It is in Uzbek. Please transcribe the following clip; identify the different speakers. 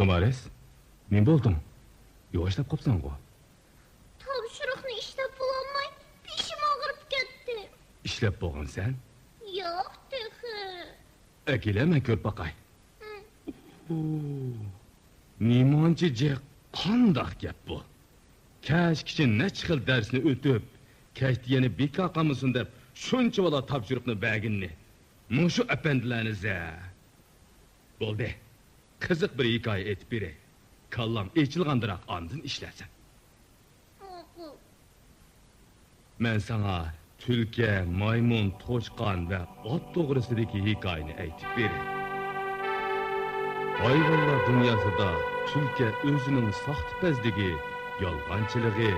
Speaker 1: Tomares, ne buldun? Yavaşlap kopsan go.
Speaker 2: Topşuruqni ishlab bo'lolmay, beshim og'rib ketdi.
Speaker 1: İşlep boğun sen?
Speaker 2: Yo'q, texi.
Speaker 1: Ekileme kör bakay. Nimancı je qandaq gap bu? Kaş kişi ne çıkıl dersini ötüp, keştiyeni bir kakamısın dep, şunca vala tapşırıqni bəginni. Muşu efendilerinize. Oldu. Kızık bir hikaye et biri. Kallam içilgandırak andın işlersen.
Speaker 2: Oğul.
Speaker 1: Men sana Türkiye, maymun, toşkan ve at doğrusudaki hikayeni aytıp biri. Hayvanlar dünyasında Türkiye özünün sahtipezligi, yalğançılığı,